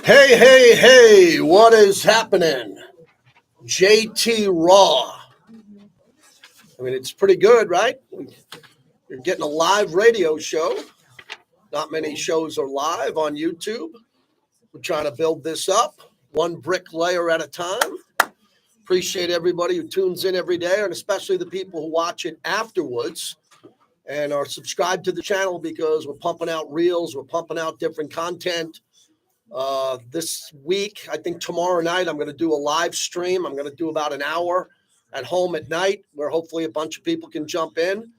Hey, hey, hey, what is happening? JT Raw. I mean, it's pretty good, right? You're getting a live radio show. Not many shows are live on YouTube. We're trying to build this up one brick layer at a time. Appreciate everybody who tunes in every day, and especially the people who watch it afterwards and are subscribed to the channel because we're pumping out reels, we're pumping out different content. This week, I think tomorrow night, I'm going to do a live stream. I'm going to do about an hour at home at night where hopefully a bunch of people can jump in.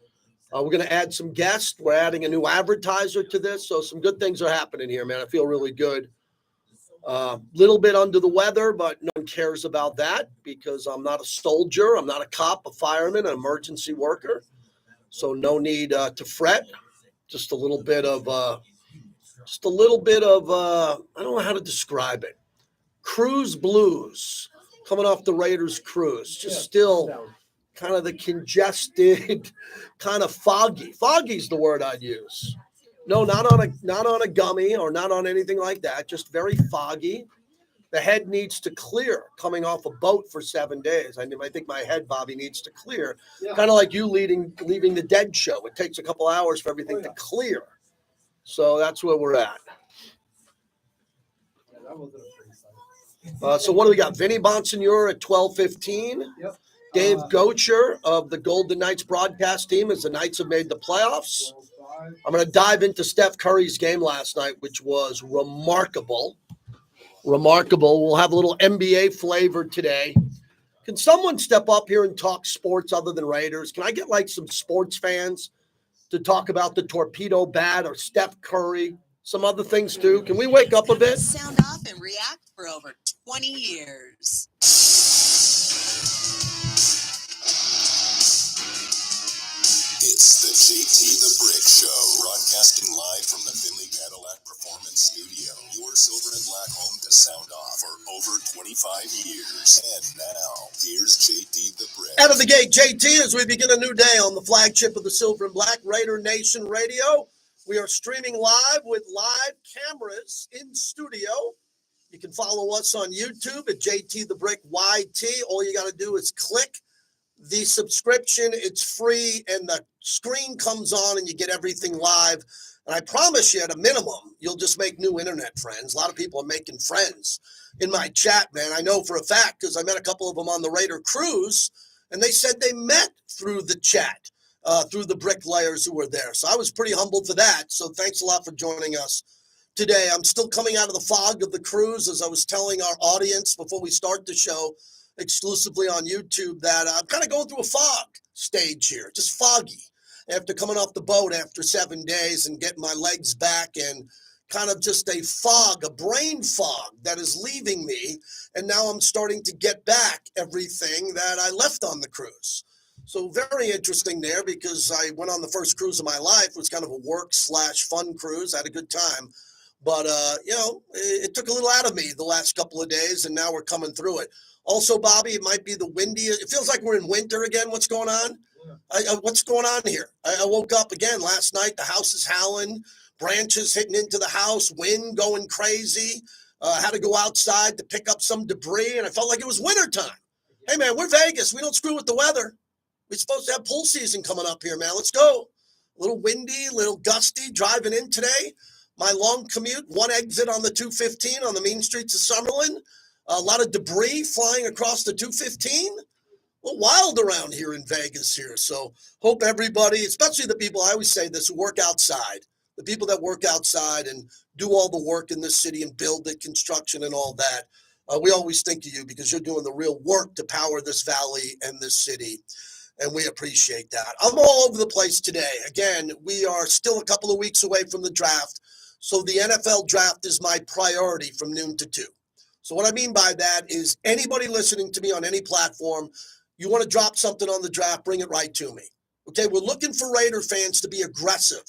We're going to add some guests. We're adding a new advertiser to this. So some good things are happening here, man. I feel really good. Little bit under the weather, but no one cares about that because I'm not a soldier. I'm not a cop, a fireman, an emergency worker. So no need to fret. Just a little bit of I don't know how to describe it. Cruise blues coming off the Raiders cruise. Just still kind of the congested, kind of foggy. Foggy's the word I'd use. No, not on a gummy or not on anything like that. Just very foggy. The head needs to clear coming off a boat for 7 days. I think my head, Bobby, needs to clear. Kind of like you leaving the Dead show. It takes a couple hours for everything to clear. So that's where we're at. So what do we got? Vinnie Bonsignore at 12:15. Yep. Dave Gocher of the Golden Knights broadcast team as the Knights have made the playoffs. I'm going to dive into Steph Curry's game last night, which was remarkable. We'll have a little NBA flavor today. Can someone step up here and talk sports other than Raiders? Can I get like some sports fans to talk about the torpedo bat or Steph Curry, some other things too? Can we wake up a bit? Sound off and react for over 20 years. It's the JT the Brick Show, broadcasting live from the Finley Cadillac Performance Studio. Your silver and black home to sound off for over 25 years. And now, here's JT the Brick. Out of the gate, JT, as we begin a new day on the flagship of the Silver and Black Raider Nation Radio. We are streaming live with live cameras in studio. You can follow us on YouTube at JT the Brick YT. All you got to do is click the subscription. It's free, and the screen comes on, and you get everything live. And I promise you, at a minimum, you'll just make new internet friends. A lot of people are making friends in my chat, man. I know for a fact because I met a couple of them on the Raider cruise, and they said they met through the chat, through the bricklayers who were there. So I was pretty humbled for that. So thanks a lot for joining us today. I'm still coming out of the fog of the cruise, as I was telling our audience before we start the show exclusively on YouTube, that I'm kind of going through a fog stage here, just foggy after coming off the boat after 7 days and getting my legs back, and kind of just a fog, a brain fog that is leaving me. And now I'm starting to get back everything that I left on the cruise. So very interesting there, because I went on the first cruise of my life. It was kind of a work/fun cruise. I had a good time. But, it took a little out of me the last couple of days, and now we're coming through it. Also, Bobby, it might be the windy. It feels like we're in winter again. What's going on? What's going on here? I woke up again last night. The house is howling, branches hitting into the house, wind going crazy. Had to go outside to pick up some debris, and I felt like it was wintertime. Hey, man, we're Vegas. We don't screw with the weather. We're supposed to have pool season coming up here, man. Let's go. A little windy, a little gusty driving in today. My long commute, one exit on the 215 on the mean streets of Summerlin. A lot of debris flying across the 215. A little wild around here in Vegas here. So hope everybody, especially the people, I always say this, who work outside, the people that work outside and do all the work in this city and build it, construction and all that. We always think of you because you're doing the real work to power this valley and this city. And we appreciate that. I'm all over the place today. Again, we are still a couple of weeks away from the draft. So the NFL draft is my priority from noon to 2. So what I mean by that is anybody listening to me on any platform, you want to drop something on the draft, bring it right to me. Okay, we're looking for Raider fans to be aggressive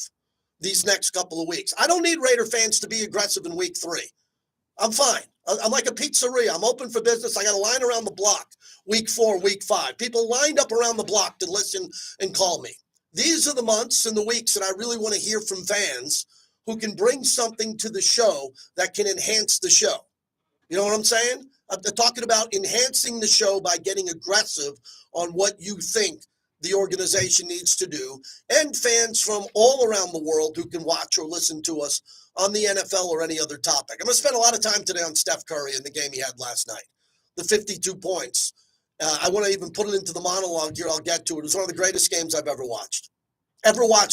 these next couple of weeks. I don't need Raider fans to be aggressive in week 3. I'm fine. I'm like a pizzeria. I'm open for business. I got a line around the block, week 4, week 5. People lined up around the block to listen and call me. These are the months and the weeks that I really want to hear from fans who can bring something to the show that can enhance the show. You know what I'm saying? I'm talking about enhancing the show by getting aggressive on what you think the organization needs to do, and fans from all around the world who can watch or listen to us on the NFL or any other topic. I'm going to spend a lot of time today on Steph Curry and the game he had last night, the 52 points. I want to even put it into the monologue here. I'll get to it. It was one of the greatest games I've ever watched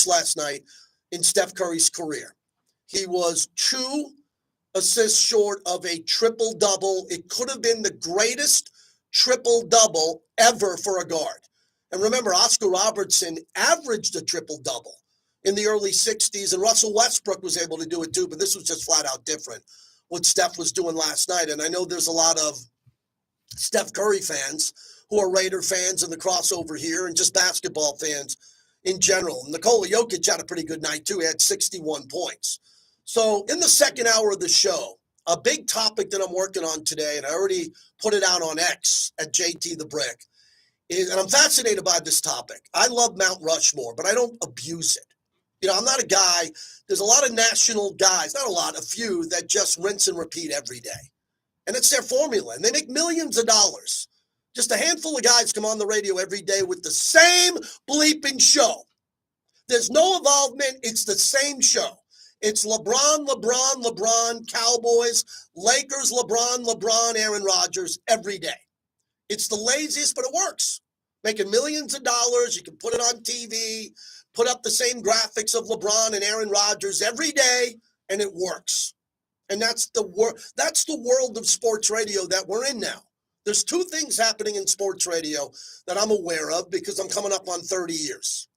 last night in Steph Curry's career. He was 2 assists short of a triple-double. It could have been the greatest triple-double ever for a guard. And remember, Oscar Robertson averaged a triple-double in the early 60s, and Russell Westbrook was able to do it too, but this was just flat out different, what Steph was doing last night. And I know there's a lot of Steph Curry fans who are Raider fans in the crossover here and just basketball fans in general. Nikola Jokic had a pretty good night too. He had 61 points. So in the second hour of the show, a big topic that I'm working on today, and I already put it out on X at JT the Brick, is, and I'm fascinated by this topic. I love Mount Rushmore, but I don't abuse it. You know, I'm not a guy, there's a lot of national guys, not a lot, a few that just rinse and repeat every day. And it's their formula, and they make millions of dollars. Just a handful of guys come on the radio every day with the same bleeping show. There's no involvement. It's the same show. It's LeBron, Cowboys, Lakers, LeBron, Aaron Rodgers every day. It's the laziest, but it works. Making millions of dollars. You can put it on TV, put up the same graphics of LeBron and Aaron Rodgers every day, and it works. And that's the world of sports radio that we're in now. There's 2 things happening in sports radio that I'm aware of because I'm coming up on 30 years.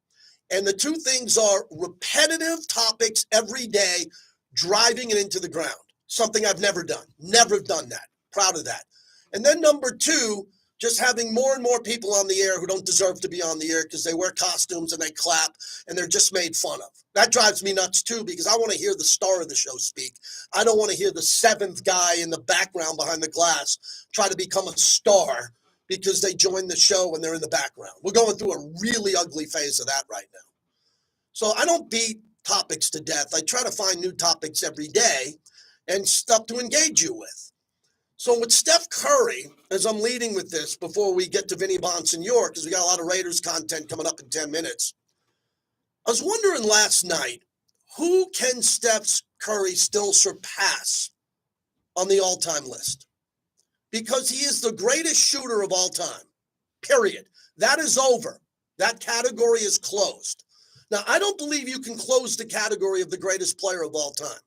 And the 2 things are repetitive topics every day, driving it into the ground. Something I've never done. Never done that. Proud of that. And then number 2, just having more and more people on the air who don't deserve to be on the air because they wear costumes and they clap and they're just made fun of. That drives me nuts too because I want to hear the star of the show speak. I don't want to hear the 7th guy in the background behind the glass try to become a star because they joined the show and they're in the background. We're going through a really ugly phase of that right now. So I don't beat topics to death. I try to find new topics every day and stuff to engage you with. So with Steph Curry, as I'm leading with this before we get to Vinnie Bonsignore, because we got a lot of Raiders content coming up in 10 minutes, I was wondering last night, who can Steph Curry still surpass on the all-time list? Because he is the greatest shooter of all time, period. That is over. That category is closed. Now, I don't believe you can close the category of the greatest player of all time.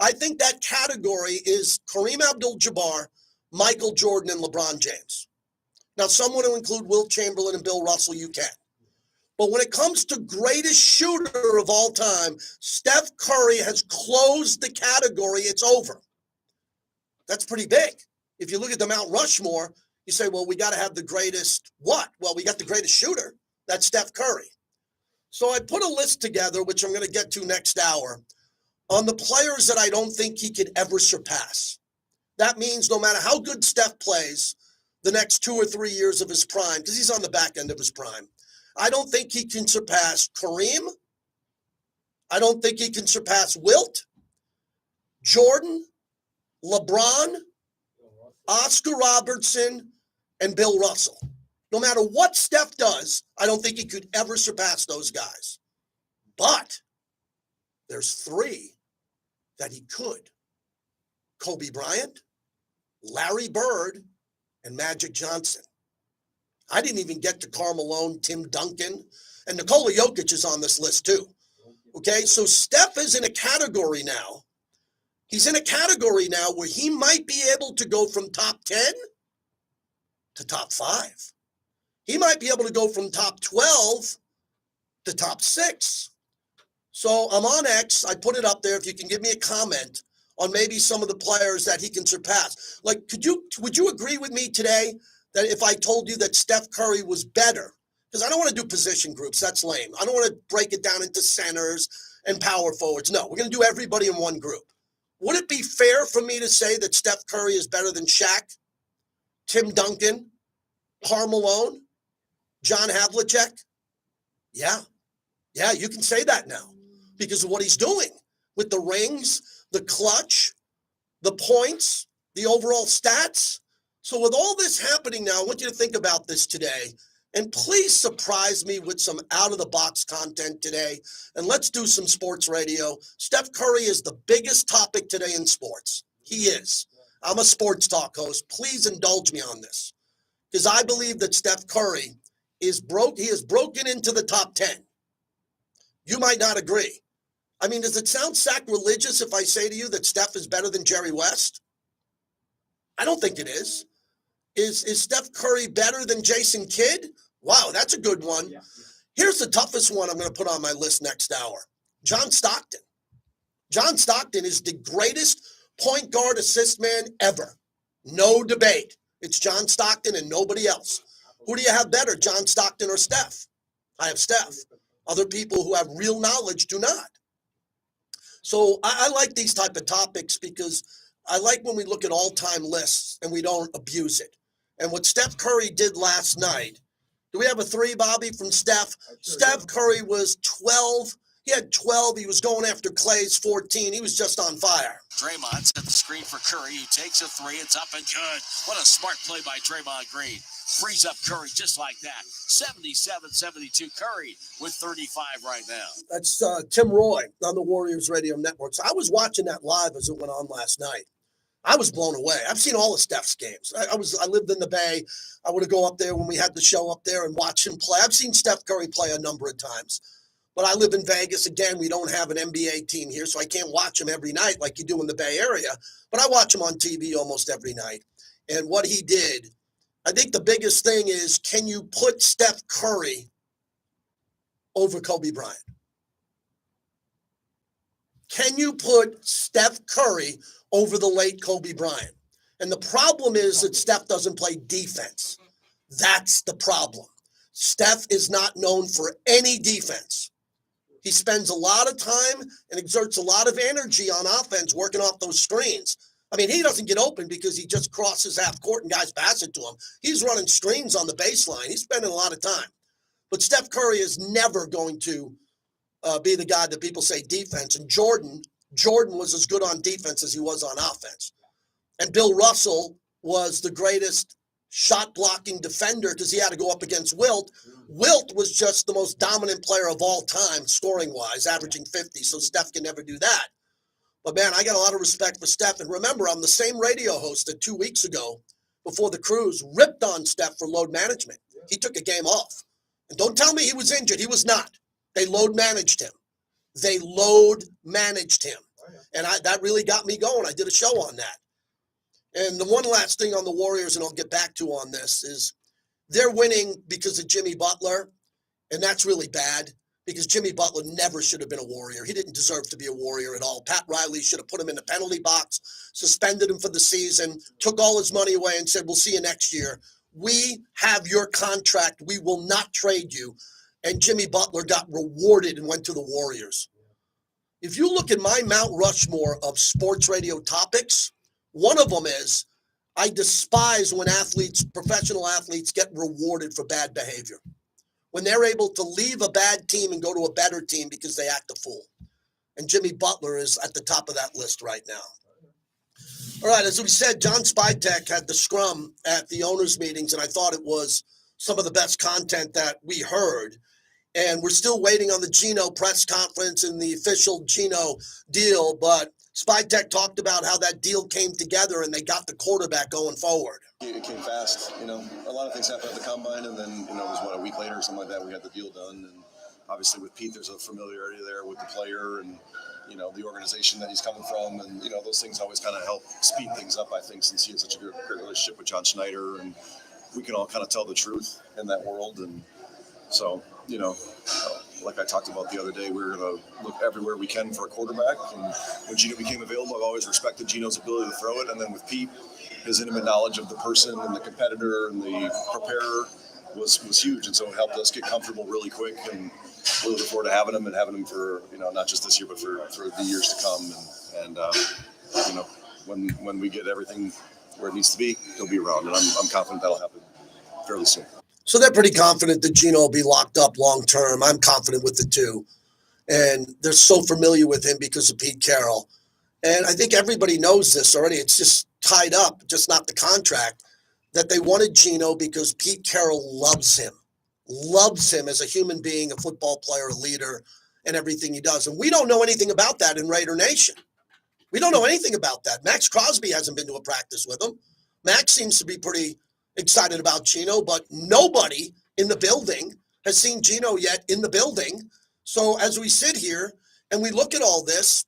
I think that category is Kareem Abdul-Jabbar, Michael Jordan, and LeBron James. Now, some want to include Wilt Chamberlain and Bill Russell, you can. But when it comes to greatest shooter of all time, Steph Curry has closed the category. It's over. That's pretty big. If you look at the Mount Rushmore, you say, well, we got to have the greatest what? Well, we got the greatest shooter. That's Steph Curry. So I put a list together, which I'm going to get to next hour, on the players that I don't think he could ever surpass. That means no matter how good Steph plays the next 2 or 3 years of his prime, because he's on the back end of his prime, I don't think he can surpass Kareem. I don't think he can surpass Wilt, Jordan, LeBron, Oscar Robertson, and Bill Russell. No matter what Steph does, I don't think he could ever surpass those guys. But there's 3 that he could. Kobe Bryant, Larry Bird, and Magic Johnson. I didn't even get to Karl Malone, Tim Duncan, and Nikola Jokic is on this list too. Okay, so Steph is in a category now. He's in a category now where he might be able to go from top 10 to top 5. He might be able to go from top 12 to top 6. So I'm on X. I put it up there. If you can give me a comment on maybe some of the players that he can surpass. Like, would you agree with me today that if I told you that Steph Curry was better, because I don't want to do position groups. That's lame. I don't want to break it down into centers and power forwards. No, we're going to do everybody in one group. Would it be fair for me to say that Steph Curry is better than Shaq, Tim Duncan, Karl Malone, John Havlicek? Yeah, you can say that now because of what he's doing. with the rings, the clutch, the points, the overall stats. So with all this happening now, I want you to think about this today. And please surprise me with some out-of-the-box content today. And let's do some sports radio. Steph Curry is the biggest topic today in sports. He is. I'm a sports talk host. Please indulge me on this. Because I believe that Steph Curry he is broken into the top 10. You might not agree. I mean, does it sound sacrilegious if I say to you that Steph is better than Jerry West? I don't think it is. Is Steph Curry better than Jason Kidd? Wow, that's a good one. Yeah. Here's the toughest one I'm going to put on my list next hour. John Stockton. John Stockton is the greatest point guard assist man ever. No debate. It's John Stockton and nobody else. Who do you have better, John Stockton or Steph? I have Steph. Other people who have real knowledge do not. So I like these type of topics because I like when we look at all-time lists and we don't abuse it. And what Steph Curry did last night, do we have a 3, Bobby, from Steph? Steph Curry was 12. He had 12. He was going after Clay's 14. He was just on fire. Draymond set the screen for Curry. He takes a 3. It's up and good. What a smart play by Draymond Green. Frees up Curry just like that. 77-72. Curry with 35 right now. That's Tim Roy on the Warriors Radio Network. So I was watching that live as it went on last night. I was blown away. I've seen all of Steph's games. I lived in the Bay. I would go up there when we had the show up there and watch him play. I've seen Steph Curry play a number of times. But I live in Vegas. Again, we don't have an NBA team here, so I can't watch him every night like you do in the Bay Area. But I watch him on TV almost every night. And what he did, I think the biggest thing is, can you put Steph Curry over Kobe Bryant? Can you put Steph Curry over the late Kobe Bryant? And the problem is that Steph doesn't play defense. That's the problem. Steph is not known for any defense. He spends a lot of time and exerts a lot of energy on offense working off those screens. I mean, he doesn't get open because he just crosses half court and guys pass it to him. He's running screens on the baseline. He's spending a lot of time. But Steph Curry is never going to be the guy that people say defense. And Jordan was as good on defense as he was on offense. And Bill Russell was the greatest shot blocking defender because he had to go up against Wilt. Wilt was just the most dominant player of all time, scoring wise, averaging 50. So Steph can never do that. But man, I got a lot of respect for Steph. And remember, I'm the same radio host that 2 weeks ago, before the cruise, ripped on Steph for load management. He took a game off. And don't tell me he was injured. He was not. They load managed him. And that really got me going. I did a show on that. And the one last thing on the Warriors, and I'll get back to on this, is they're winning because of Jimmy Butler. And that's really bad because Jimmy Butler never should have been a Warrior. He didn't deserve to be a Warrior at all. Pat Riley should have put him in the penalty box, suspended him for the season, took all his money away and said, we'll see you next year. We have your contract. We will not trade you. And Jimmy Butler got rewarded and went to the Warriors. If you look at my Mount Rushmore of sports radio topics, one of them is I despise when professional athletes get rewarded for bad behavior. When they're able to leave a bad team and go to a better team because they act a fool. And Jimmy Butler is at the top of that list right now. All right, as we said, John Spytek had the scrum at the owners' meetings, and I thought it was some of the best content that we heard. And we're still waiting on the Gino press conference and the official Gino deal, but Spytek talked about how that deal came together and they got the quarterback going forward. It came fast. A lot of things happened at the combine, and then, it was a week later or something like that, we had the deal done. And obviously with Pete, there's a familiarity there with the player and, the organization that he's coming from. And, those things always kind of help speed things up, I think, since he had such a great relationship with John Schneider. And we can all kind of tell the truth in that world. And so, like I talked about the other day, we're going to look everywhere we can for a quarterback. And when Gino became available, I've always respected Gino's ability to throw it. And then with Pete, his intimate knowledge of the person and the competitor and the preparer was huge. And so it helped us get comfortable really quick. And we're looking forward to having him for, not just this year, but for the years to come. And when we get everything where it needs to be, he'll be around. And I'm confident that'll happen fairly soon. So they're pretty confident that Gino will be locked up long term. I'm confident with the two. and they're so familiar with him because of Pete Carroll. And I think everybody knows this already. It's just tied up, just not the contract, that they wanted Gino because Pete Carroll loves him as a human being, a football player, a leader, and everything he does. And we don't know anything about that in Raider Nation. We don't know anything about that. Max Crosby hasn't been to a practice with him. Max seems to be pretty excited about Gino, but nobody in the building has seen Gino yet in the building. So as we sit here and we look at all this,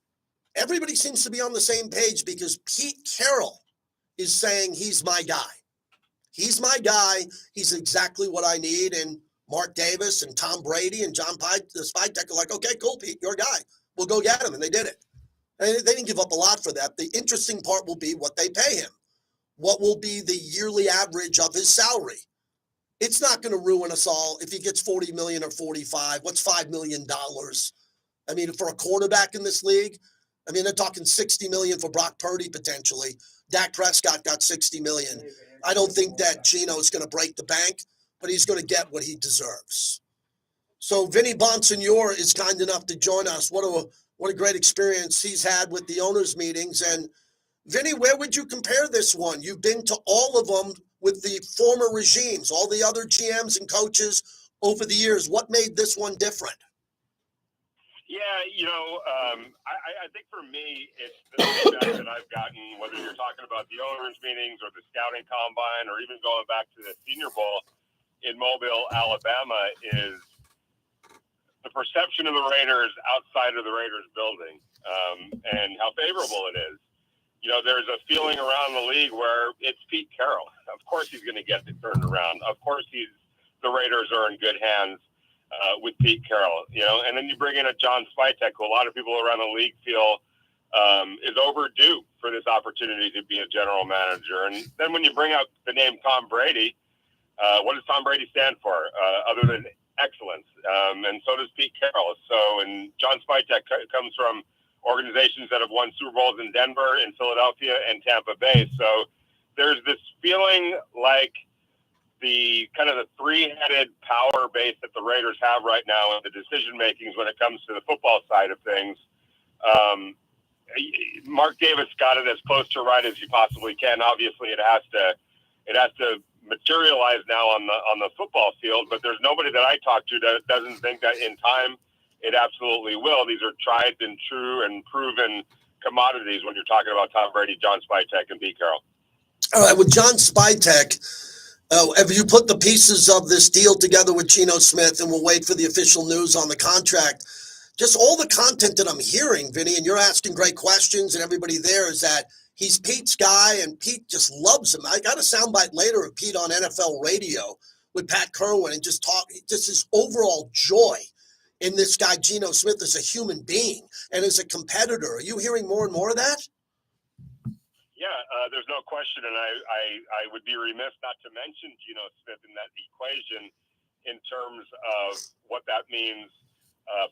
everybody seems to be on the same page because Pete Carroll is saying he's my guy. He's my guy. He's exactly what I need. And Mark Davis and Tom Brady and John Spytek are like, okay, cool, Pete, you're a guy. We'll go get him. And they did it. And they didn't give up a lot for that. The interesting part will be what they pay him. What will be the yearly average of his salary? It's not going to ruin us all if he gets 40 million or 45. What's $5 million? I mean, for a quarterback in this league, I mean, they're talking 60 million for Brock Purdy potentially. Dak Prescott got 60 million. I don't think that Gino is going to break the bank, but he's going to get what he deserves. So Vinnie Bonsignore is kind enough to join us. What a great experience he's had with the owners' meetings. And Vinnie, where would you compare this one? You've been to all of them with the former regimes, all the other GMs and coaches over the years. What made this one different? Yeah, I think for me, it's the feedback that I've gotten, whether you're talking about the owners' meetings or the scouting combine or even going back to the Senior Bowl in Mobile, Alabama, is the perception of the Raiders outside of the Raiders building and how favorable it is. There's a feeling around the league where it's Pete Carroll. Of course he's going to get it turned around. Of course the Raiders are in good hands with Pete Carroll, and then you bring in a John Spytek, who a lot of people around the league feel is overdue for this opportunity to be a general manager. And then when you bring out the name Tom Brady, what does Tom Brady stand for other than excellence? And so does Pete Carroll. And John Spytek comes from organizations that have won Super Bowls in Denver, in Philadelphia, and Tampa Bay. So there's this feeling like the kind of the three-headed power base that the Raiders have right now in the decision makings when it comes to the football side of things. Mark Davis got it as close to right as you possibly can. Obviously, it has to materialize now on the football field, but there's nobody that I talk to that doesn't think that in time it absolutely will. These are tried and true and proven commodities when you're talking about Tom Brady, John Spytek, and Pete Carroll. All right, with John Spytek, have you put the pieces of this deal together with Gino Smith, and we'll wait for the official news on the contract? Just all the content that I'm hearing, Vinny, and you're asking great questions, and everybody there is that he's Pete's guy, and Pete just loves him. I got a soundbite later of Pete on NFL radio with Pat Kerwin, and just his overall joy in this guy, Gino Smith, as a human being and as a competitor. Are you hearing more and more of that? Yeah, there's no question, and I would be remiss not to mention Gino Smith in that equation in terms of what that means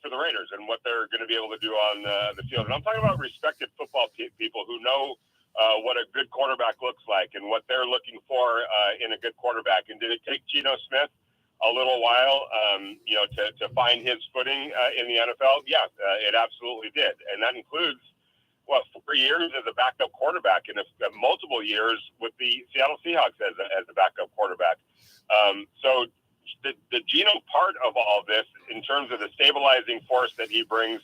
for the Raiders and what they're going to be able to do on the field. And I'm talking about respected football people who know what a good quarterback looks like and what they're looking for in a good quarterback. And did it take Gino Smith a little while, to find his footing in the NFL? Yeah, it absolutely did. And that includes 4 years as a backup quarterback and multiple years with the Seattle Seahawks as a backup quarterback. So the Gino part of all this in terms of the stabilizing force that he brings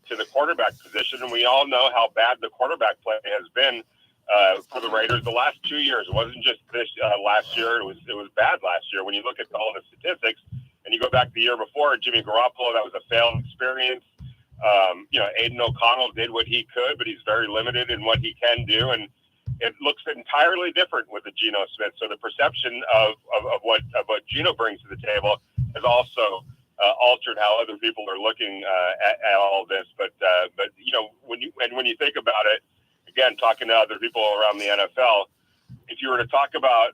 to the quarterback position, and we all know how bad the quarterback play has been for the Raiders the last 2 years. It wasn't just this last year. It was bad last year. When you look at all the statistics and you go back the year before, Jimmy Garoppolo, that was a failed experience. Aiden O'Connell did what he could, but he's very limited in what he can do. And it looks entirely different with the Gino Smith. So the perception of what Gino brings to the table has also altered how other people are looking at all this. But when you think about it, again, talking to other people around the NFL, if you were to talk about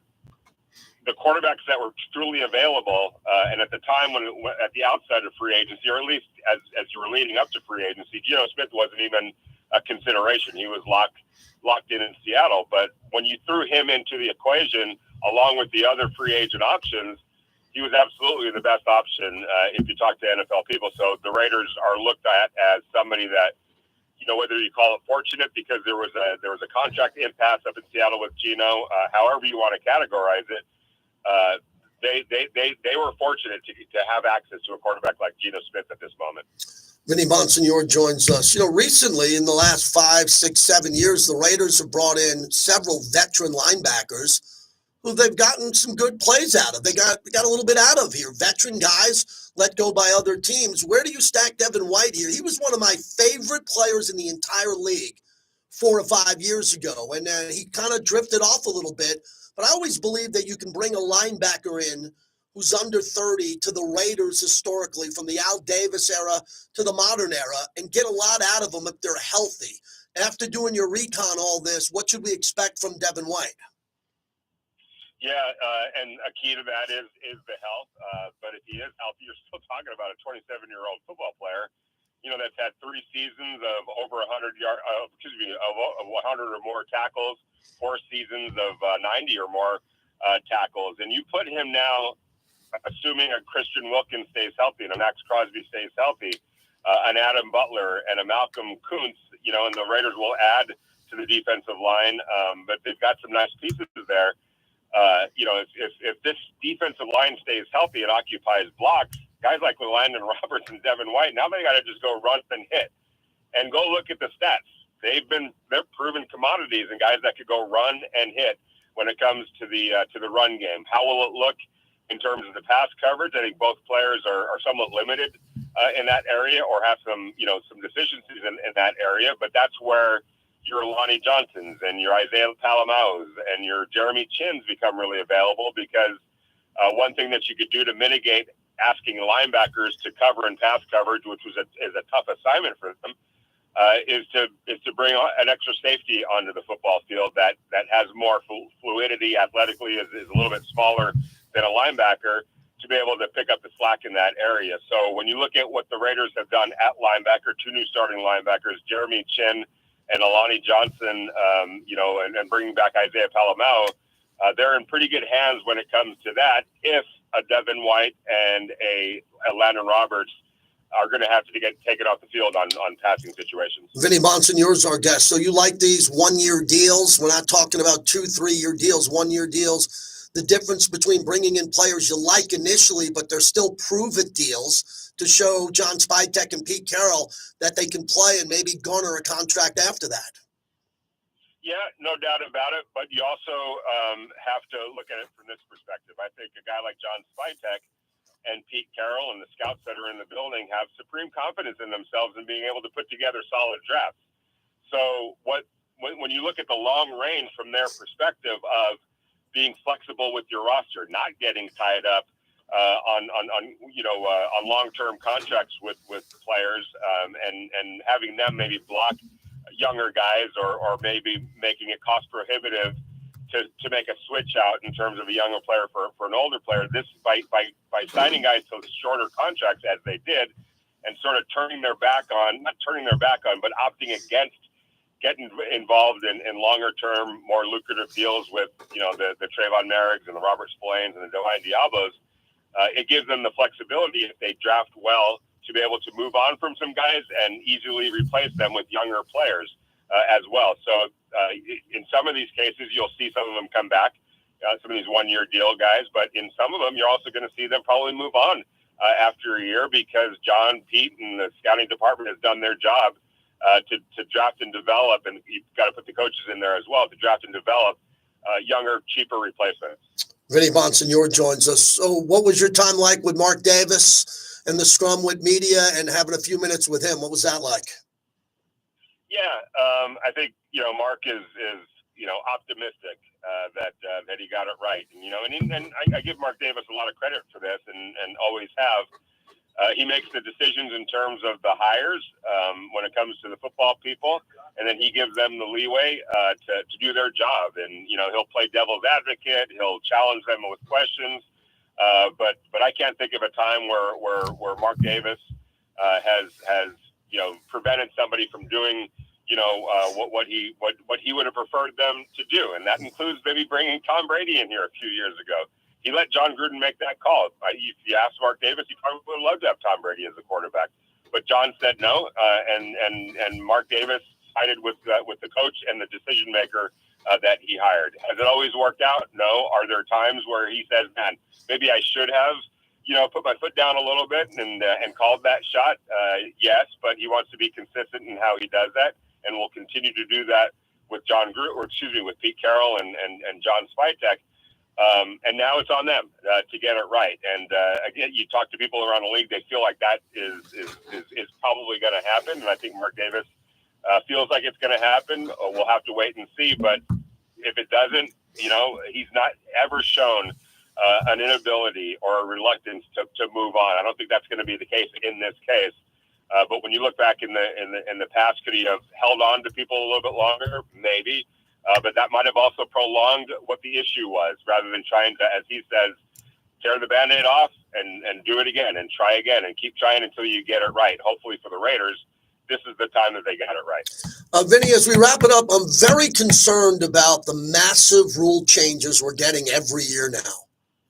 the quarterbacks that were truly available, and at the time at the outset of free agency, or at least as you were leading up to free agency, Gino Smith wasn't even a consideration. He was locked in Seattle. But when you threw him into the equation, along with the other free agent options, he was absolutely the best option if you talk to NFL people. So the Raiders are looked at as somebody that, whether you call it fortunate because there was a contract impasse up in Seattle with Gino, however you want to categorize it, they were fortunate to have access to a quarterback like Gino Smith at this moment. Vinnie Bonsignore joins us. Recently in the last 5, 6, 7 years, the Raiders have brought in several veteran linebackers who they've gotten some good plays out of. They got a little bit out of here. Veteran guys let go by other teams. Where do you stack Devin White here? He was one of my favorite players in the entire league 4 or 5 years ago, and he kind of drifted off a little bit. But I always believe that you can bring a linebacker in who's under 30 to the Raiders historically, from the Al Davis era to the modern era, and get a lot out of them if they're healthy. After doing your recon, all this, what should we expect from Devin White? Yeah, and a key to that is the health. But if he is healthy, you're still talking about a 27-year-old football player, that's had 3 seasons of over 100 of 100 or more tackles, 4 seasons of 90 or more tackles, and you put him now, assuming a Christian Wilkins stays healthy and a Max Crosby stays healthy, an Adam Butler and a Malcolm Kuntz, and the Raiders will add to the defensive line, but they've got some nice pieces there. If this defensive line stays healthy and occupies blocks, guys like Landon Roberts and Devin White, now they got to just go run and hit. And go look at the stats. They're proven commodities and guys that could go run and hit when it comes to the run game. How will it look in terms of the pass coverage? I think both players are somewhat limited in that area, or have some deficiencies in that area. But that's where your Lonnie Johnsons and your Isaiah Palamaus and your Jeremy Chins become really available, because one thing that you could do to mitigate asking linebackers to cover in pass coverage, which is a tough assignment for them, is to bring an extra safety onto the football field that has more fluidity, athletically is a little bit smaller than a linebacker, to be able to pick up the slack in that area. So when you look at what the Raiders have done at linebacker, 2 new starting linebackers, Jeremy Chin and Alani Johnson, and bringing back Isaiah Palamau, they're in pretty good hands when it comes to that. If a Devin White and a Landon Roberts are going to have to get taken off the field on passing situations. Vinnie Bonsignore's our guest. So you like these 1-year deals? We're not talking about 2-3-year deals, 1-year deals. The difference between bringing in players you like initially, but they're still prove-it deals to show John Spytek and Pete Carroll that they can play and maybe garner a contract after that. Yeah, no doubt about it. But you also have to look at it from this perspective. I think a guy like John Spytek and Pete Carroll and the scouts that are in the building have supreme confidence in themselves and being able to put together solid drafts. So when you look at the long range from their perspective of being flexible with your roster, not getting tied up on long-term contracts with players, and having them maybe block younger guys or maybe making it cost prohibitive to make a switch out in terms of a younger player for an older player. This by signing guys to shorter contracts as they did, and sort of not turning their back on, but opting against getting involved in longer term, more lucrative deals with the Trayvon Merricks and the Robert Spillanes and the Dwayne Diablos. It gives them the flexibility, if they draft well, to be able to move on from some guys and easily replace them with younger players as well. So in some of these cases, you'll see some of them come back, some of these 1-year deal guys, but in some of them, you're also going to see them probably move on after a year, because John, Pete, and the scouting department has done their job to draft and develop, and you've got to put the coaches in there as well, to draft and develop younger, cheaper replacements. Vinnie Bonsignore joins us. So what was your time like with Mark Davis and the scrum with media and having a few minutes with him? What was that like? Yeah, I think, Mark is optimistic that he got it right. And I give Mark Davis a lot of credit for this, and always have. He makes the decisions in terms of the hires when it comes to the football people, and then he gives them the leeway to do their job. And he'll play devil's advocate. He'll challenge them with questions. But I can't think of a time where Mark Davis has prevented somebody from doing what he would have preferred them to do, and that includes maybe bringing Tom Brady in here a few years ago. he let John Gruden make that call. If you asked Mark Davis, he probably would have loved to have Tom Brady as the quarterback, but John said no, and Mark Davis sided with the coach and the decision maker that he hired. Has it always worked out? No. Are there times where he says, "Man, maybe I should have, put my foot down a little bit and called that shot"? Yes, but he wants to be consistent in how he does that, and will continue to do that with with Pete Carroll and John Spytek. And now it's on them to get it right. And again, you talk to people around the league, they feel like that is probably going to happen. And I think Mark Davis feels like it's going to happen. We'll have to wait and see. But if it doesn't, he's not ever shown an inability or a reluctance to move on. I don't think that's going to be the case in this case. But when you look back in the past, could he have held on to people a little bit longer? Maybe. But that might have also prolonged what the issue was, rather than trying to, as he says, tear the Band-Aid off and do it again and try again and keep trying until you get it right. Hopefully for the Raiders, this is the time that they got it right. Vinny, as we wrap it up, I'm very concerned about the massive rule changes we're getting every year now.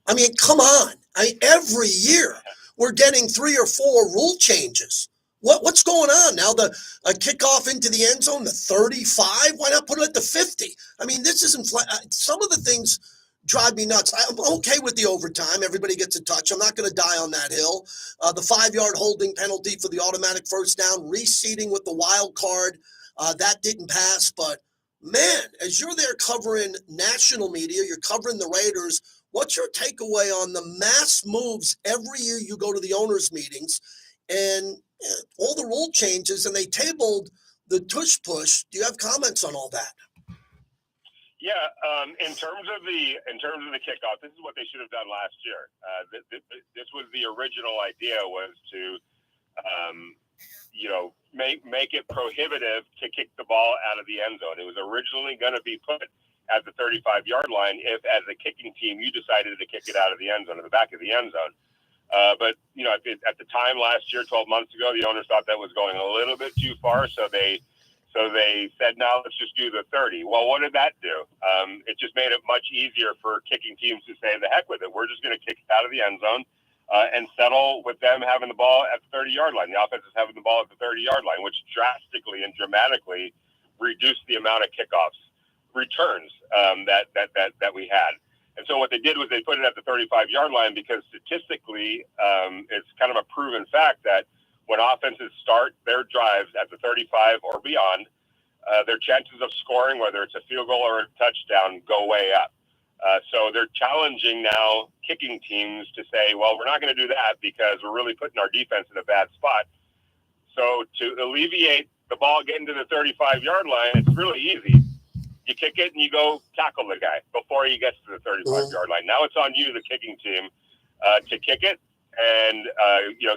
I mean, come on. Every year we're getting 3 or 4 rule changes. What's going on now? The kickoff into the end zone, the 35. Why not put it at the 50? I mean, this isn't. Some of the things drive me nuts. I'm okay with the overtime. Everybody gets a touch. I'm not going to die on that hill. The 5-yard holding penalty for the automatic first down, reseeding with the wild card, that didn't pass. But man, as you're there covering national media, you're covering the Raiders. What's your takeaway on the mass moves every year you go to the owners' meetings and all the rule changes, and they tabled the tush push? Do you have comments on all that? Yeah, in terms of the kickoff, this is what they should have done last year. This was the original idea, was to make it prohibitive to kick the ball out of the end zone. It was originally going to be put at the 35-yard line if, as a kicking team, you decided to kick it out of the end zone, in the back of the end zone. But at the time last year, 12 months ago, the owners thought that was going a little bit too far, so they said, "Now let's just do the 30." Well, what did that do? It just made it much easier for kicking teams to say, "The heck with it. We're just going to kick it out of the end zone and settle with them having the ball at the 30-yard line." The offense is having the ball at the 30-yard line, which drastically and dramatically reduced the amount of kickoffs returns that we had. And so what they did was they put it at the 35-yard line because statistically, it's kind of a proven fact that when offenses start their drives at the 35 or beyond, their chances of scoring, whether it's a field goal or a touchdown, go way up. So they're challenging now kicking teams to say, well, we're not going to do that because we're really putting our defense in a bad spot. So to alleviate the ball getting to the 35-yard line, it's really easy. You kick it and you go tackle the guy before he gets to the 35-yard line. Now it's on you, the kicking team, to kick it and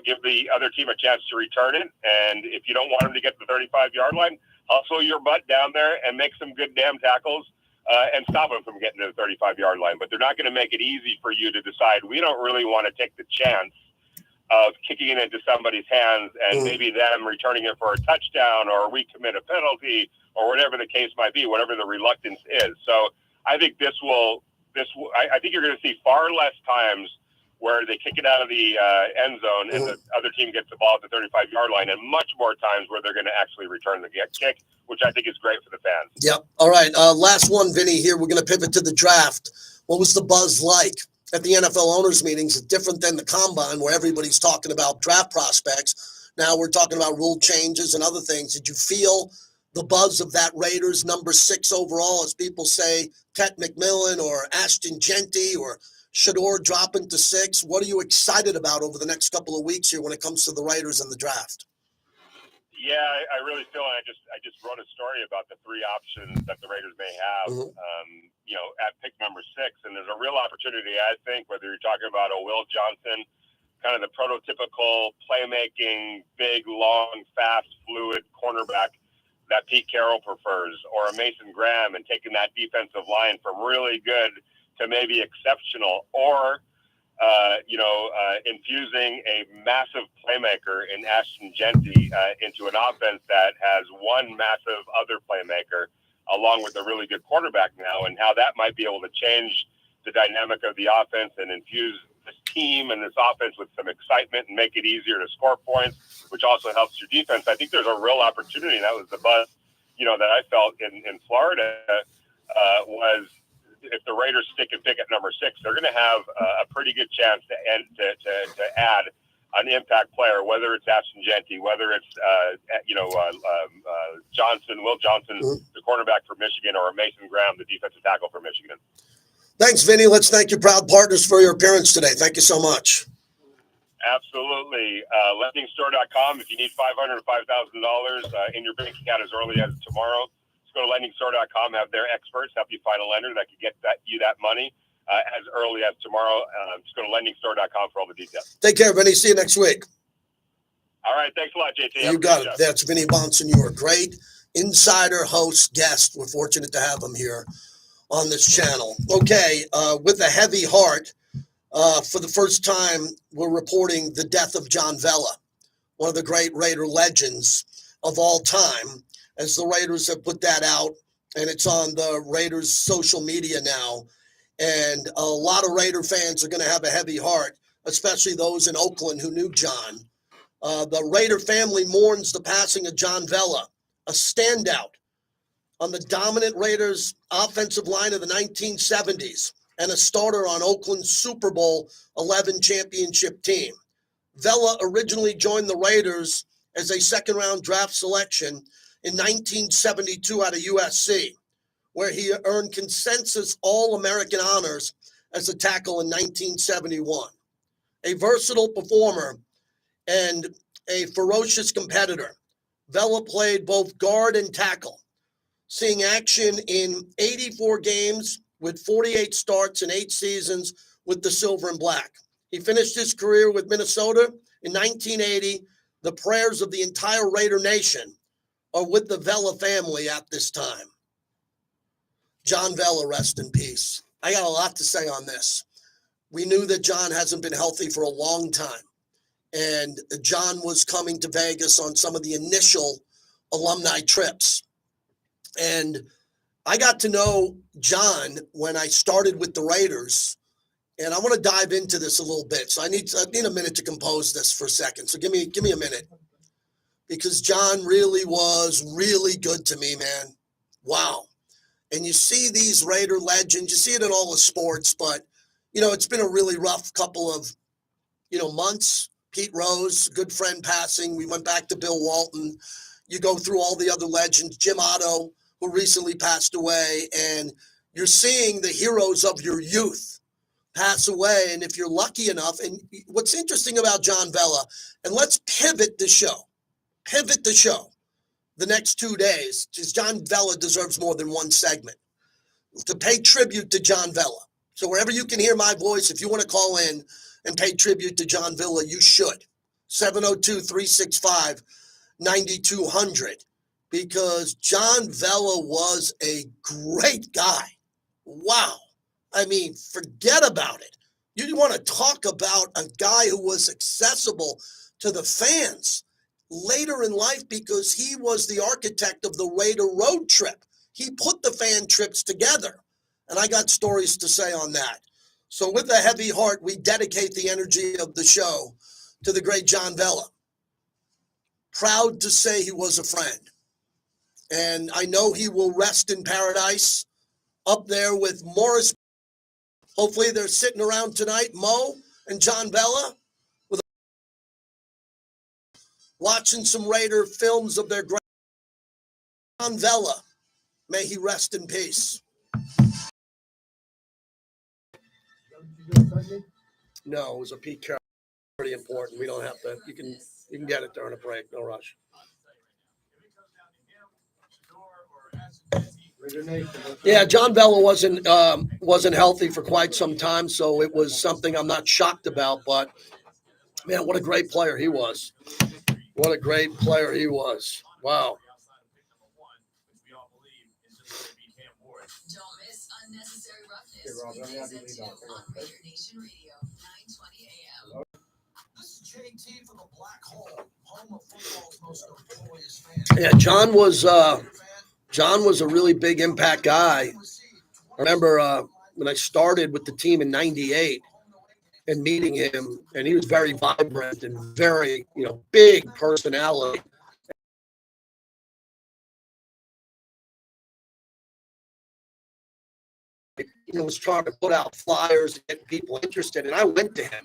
give the other team a chance to return it. And if you don't want him to get to the 35-yard line, hustle your butt down there and make some good damn tackles and stop him from getting to the 35-yard line. But they're not going to make it easy for you to decide, we don't really want to take the chance of kicking it into somebody's hands and maybe them returning it for a touchdown, or we commit a penalty, or whatever the case might be, whatever the reluctance is. So I think I think you're going to see far less times where they kick it out of the end zone and the other team gets the ball at the 35-yard line, and much more times where they're going to actually return the kick, which I think is great for the fans. Yep. All right. Last one, Vinny, here. We're going to pivot to the draft. What was the buzz like at the NFL owners meetings? It's different than the combine where everybody's talking about draft prospects. Now we're talking about rule changes and other things. Did you feel the buzz of that Raiders number 6 overall, as people say, Tet McMillan or Ashton Genty or Shador dropping to 6? What are you excited about over the next couple of weeks here when it comes to the Raiders and the draft? Yeah, I really feel, and I just wrote a story about the 3 options that the Raiders may have, at pick number 6. And there's a real opportunity, I think, whether you're talking about a Will Johnson, kind of the prototypical playmaking, big, long, fast, fluid cornerback that Pete Carroll prefers, or a Mason Graham, and taking that defensive line from really good to maybe exceptional, or infusing a massive playmaker in Ashton Genty into an offense that has one massive other playmaker, along with a really good quarterback now, and how that might be able to change the dynamic of the offense and infuse this team and this offense with some excitement and make it easier to score points, which also helps your defense. I think there's a real opportunity. And that was the buzz, that I felt in Florida was if the Raiders stick and pick at number 6, they're going to have a pretty good chance to add an impact player, whether it's Ashton Genty, whether it's Will Johnson, the cornerback for Michigan, or Mason Graham, the defensive tackle for Michigan. Thanks, Vinny. Let's thank your proud partners for your appearance today. Thank you so much. Absolutely. LendingStore.com. If you need $500 or $5,000 in your bank account as early as tomorrow, just go to LendingStore.com. Have their experts help you find a lender that can get you that money as early as tomorrow. Just go to LendingStore.com for all the details. Take care, Vinny. See you next week. All right. Thanks a lot, JT. You got it. That's Vinnie Bonsignore. Great insider, host, guest. We're fortunate to have him here on this channel. Okay, with a heavy heart, for the first time, we're reporting the death of John Vella, one of the great Raider legends of all time, as the Raiders have put that out, and it's on the Raiders' social media now. And a lot of Raider fans are going to have a heavy heart, especially those in Oakland who knew John. The Raider family mourns the passing of John Vella, a standout on the dominant Raiders offensive line of the 1970s and a starter on Oakland's Super Bowl 11 championship team. Vella originally joined the Raiders as a second-round draft selection in 1972 out of USC, where he earned consensus All-American honors as a tackle in 1971. A versatile performer and a ferocious competitor, Vella played both guard and tackle, seeing action in 84 games with 48 starts and 8 seasons with the Silver and Black. He finished his career with Minnesota in 1980. The prayers of the entire Raider Nation are with the Vella family at this time. John Vella, rest in peace. I got a lot to say on this. We knew that John hasn't been healthy for a long time. And John was coming to Vegas on some of the initial alumni trips. And I got to know John when I started with the Raiders. And I want to dive into this a little bit. So I need a minute to compose this for a second. So give me a minute. Because John really was really good to me, man. Wow. And you see these Raider legends, you see it in all the sports, but, it's been a really rough couple of, months. Pete Rose, good friend passing. We went back to Bill Walton. You go through all the other legends, Jim Otto, who recently passed away, and you're seeing the heroes of your youth pass away. And if you're lucky enough, and what's interesting about John Vella, and let's pivot the show the next 2 days, because John Vella deserves more than one segment, to pay tribute to John Vella. So wherever you can hear my voice, if you want to call in and pay tribute to John Vella, you should. 702-365-9200, because John Vella was a great guy. Wow. I mean, forget about it. You want to talk about a guy who was accessible to the fans later in life, because he was the architect of the Raider road trip. He put the fan trips together. And I got stories to say on that. So with a heavy heart, we dedicate the energy of the show to the great John Vella. Proud to say he was a friend. And I know he will rest in paradise up there with Morris. Hopefully they're sitting around tonight, Mo and John Vella, watching some Raider films of their great John Vella. May he rest in peace. No, it was a Pete Carroll. Pretty important. We don't have to. You can get it during a break. No rush. Yeah, John Vella wasn't healthy for quite some time, so it was something I'm not shocked about. But man, what a great player he was! What a great player he was! Wow. Don't miss Unnecessary Roughness weekdays at 2 on Raider Nation Radio, 920 AM. This is JT from the Black Hole, home of football's most notorious fans. Yeah, John was a really big impact guy. I remember when I started with the team in '98 and meeting him, and he was very vibrant and very, big personality. Was trying to put out flyers and get people interested, and I went to him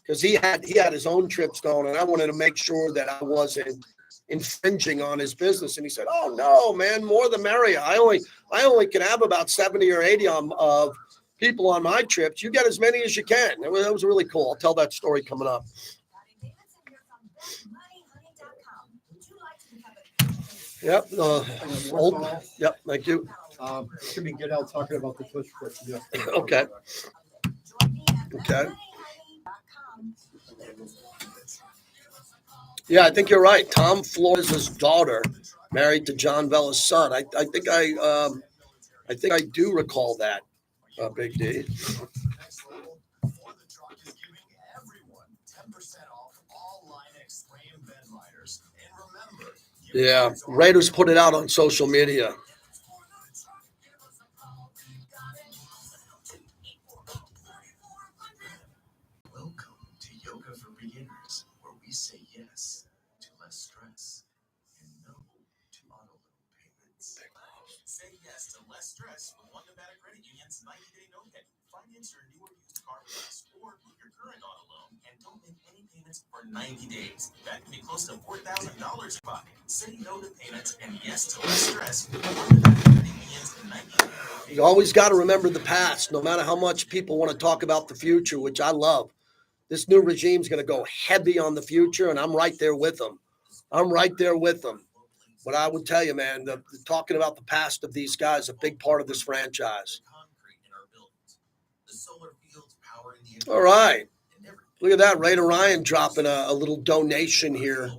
because he had his own trips going, and I wanted to make sure that I wasn't infringing on his business. And he said, "Oh no, man, more the merrier. I only can have about 70 or 80 of people on my trips. You get as many as you can." That was really cool. I'll tell that story coming up. Yep. Yep. Thank you. Should be Goodell talking about the tush push. Okay. Okay. Yeah, I think you're right. Tom Flores' daughter married to John Vella's son. I think I do recall that. Big D. Yeah, Raiders put it out on social media. Welcome to Yoga for Beginners, where we say yes to less stress and no to auto loan payments. Say yes to less stress with one Nevada Credit Union's 90-day no pay. Finance your new or used car with us, or move your current auto loan and don't make any payments for 90 days. That can be close to $4,000 a buck. Say no to payments and yes to less stress with one Nevada Credit Union's 90-day no pay. You always got to remember the past, no matter how much people want to talk about the future, which I love. This new regime is going to go heavy on the future, and I'm right there with them. But I would tell you, man, the talking about the past of these guys is a big part of this franchise. All right. Look at that. Raider Ryan dropping a little donation here.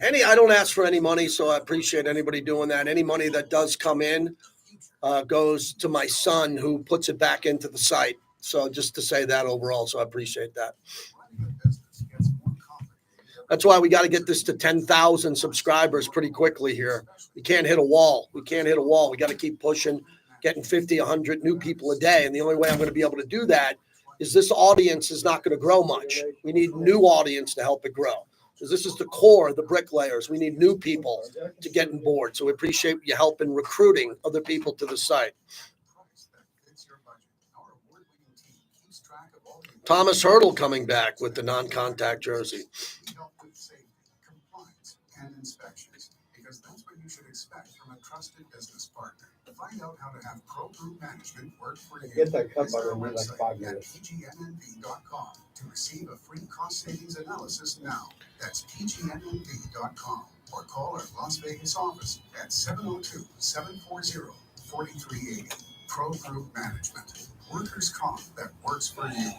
I don't ask for any money, so I appreciate anybody doing that. Any money that does come in goes to my son, who puts it back into the site. So just to say that overall, so I appreciate that. That's why we got to get this to 10,000 subscribers pretty quickly here. We can't hit a wall. We got to keep pushing, getting 50, 100 new people a day. And the only way I'm going to be able to do that is this audience is not going to grow much. We need new audience to help it grow. Because this is the core, the bricklayers. We need new people to get on board. So we appreciate your help in recruiting other people to the site. Thomas Hurdle coming back with the non-contact jersey. Compliance and inspections, because that's what you should expect from a trusted business partner. Find out how to have Pro Group Management work for you. Get that cut by Visit our like website 5 at minutes. pgnnv.com to receive a free cost savings analysis now. That's pgnnv.com, or call our Las Vegas office at 702-740-4380. Pro Group Management. Workers' comp that works for you.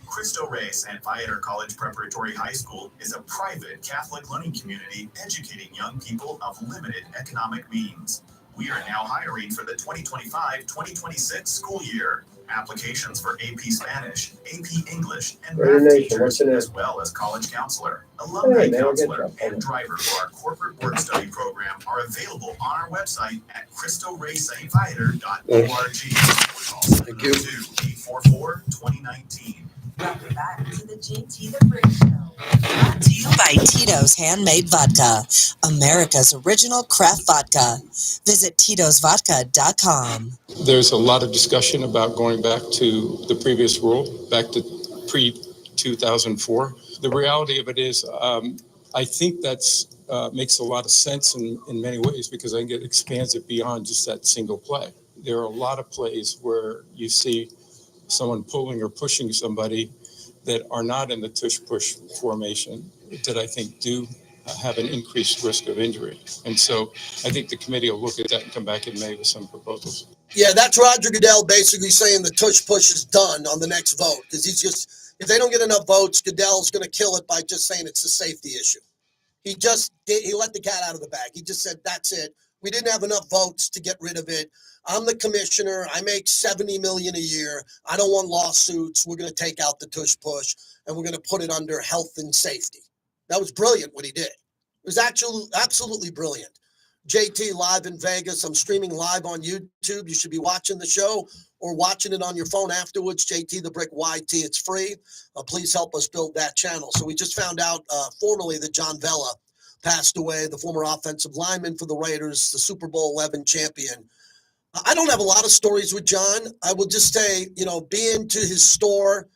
Cristo Rey St. Viator College Preparatory High School is a private Catholic learning community educating young people of limited economic means. We are now hiring for the 2025-2026 school year. Applications for AP Spanish, AP English, and math teachers, as well as college counselor, alumni counselor, and driver for our corporate work study program are available on our website at CristoRayStViator.org. Thank you. 844-2019. Welcome back to the JT the Brick Show. Brought to you by Tito's Handmade Vodka, America's original craft vodka. Visit Tito'sVodka.com. There's a lot of discussion about going back to the previous rule, back to pre-2004. The reality of it is, I think that's makes a lot of sense in many ways, because I think it expands it beyond just that single play. There are a lot of plays where you see someone pulling or pushing somebody that are not in the tush-push formation that I think do have an increased risk of injury. And so I think the committee will look at that and come back in May with some proposals. Yeah, that's Roger Goodell basically saying the tush-push is done on the next vote. Because he's just, if they don't get enough votes, Goodell's going to kill it by just saying it's a safety issue. He let the cat out of the bag. He just said, that's it. We didn't have enough votes to get rid of it. I'm the commissioner. I make $70 million a year. I don't want lawsuits. We're going to take out the tush push, and we're going to put it under health and safety. That was brilliant what he did. It was actually absolutely brilliant. JT live in Vegas. I'm streaming live on YouTube. You should be watching the show or watching it on your phone afterwards. JT the Brick YT. It's free. Please help us build that channel. So we just found out formally that John Vella passed away, the former offensive lineman for the Raiders, the Super Bowl 11 champion. I don't have a lot of stories with John. I will just say, being to his store,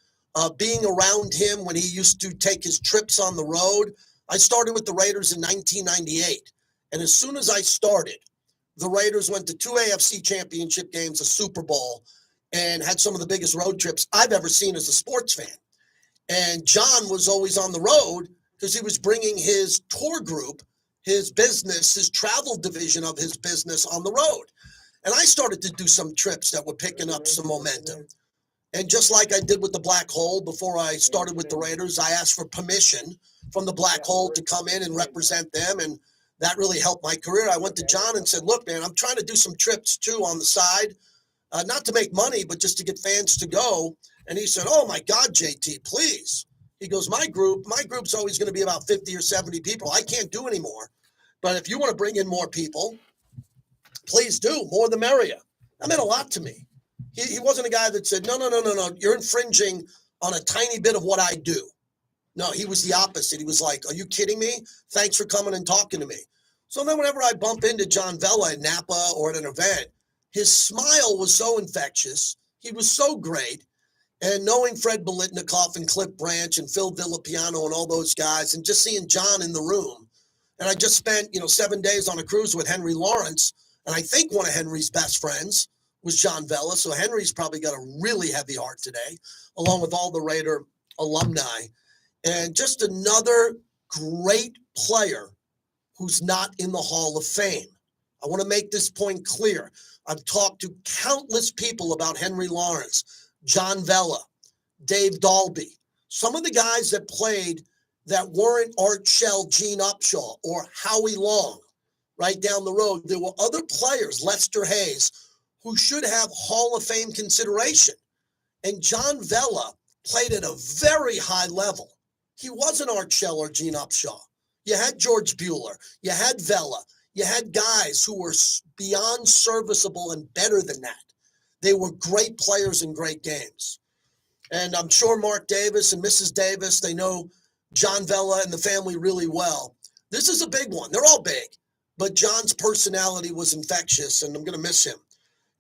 being around him when he used to take his trips on the road. I started with the Raiders in 1998. And as soon as I started, the Raiders went to 2 AFC championship games, a Super Bowl, and had some of the biggest road trips I've ever seen as a sports fan. And John was always on the road because he was bringing his tour group, his business, his travel division of his business on the road. And I started to do some trips that were picking up some momentum. And just like I did with the Black Hole before I started with the Raiders, I asked for permission from the Black Hole to come in and represent them. And that really helped my career. I went to John and said, look, man, I'm trying to do some trips too on the side, not to make money, but just to get fans to go. And he said, oh my God, JT, please. He goes, my group's always going to be about 50 or 70 people. I can't do any more. But if you want to bring in more people, please do. More the merrier. That meant a lot to me. He wasn't a guy that said, no, you're infringing on a tiny bit of what I do. No, he was the opposite. He was like, are you kidding me? Thanks for coming and talking to me. So then whenever I bump into John Vella at Napa or at an event, his smile was so infectious. He was so great. And knowing Fred Biletnikoff and Cliff Branch and Phil Villapiano and all those guys and just seeing John in the room. And I just spent, 7 days on a cruise with Henry Lawrence. And I think one of Henry's best friends was John Vella. So Henry's probably got a really heavy heart today, along with all the Raider alumni. And just another great player who's not in the Hall of Fame. I want to make this point clear. I've talked to countless people about Henry Lawrence, John Vella, Dave Dalby, some of the guys that played that weren't Art Shell, Gene Upshaw, or Howie Long right down the road. There were other players, Lester Hayes, who should have Hall of Fame consideration. And John Vella played at a very high level. He wasn't Art Shell or Gene Upshaw. You had George Bueller. You had Vella. You had guys who were beyond serviceable and better than that. They were great players in great games. And I'm sure Mark Davis and Mrs. Davis, they know John Vella and the family really well. This is a big one. They're all big. But John's personality was infectious, and I'm going to miss him.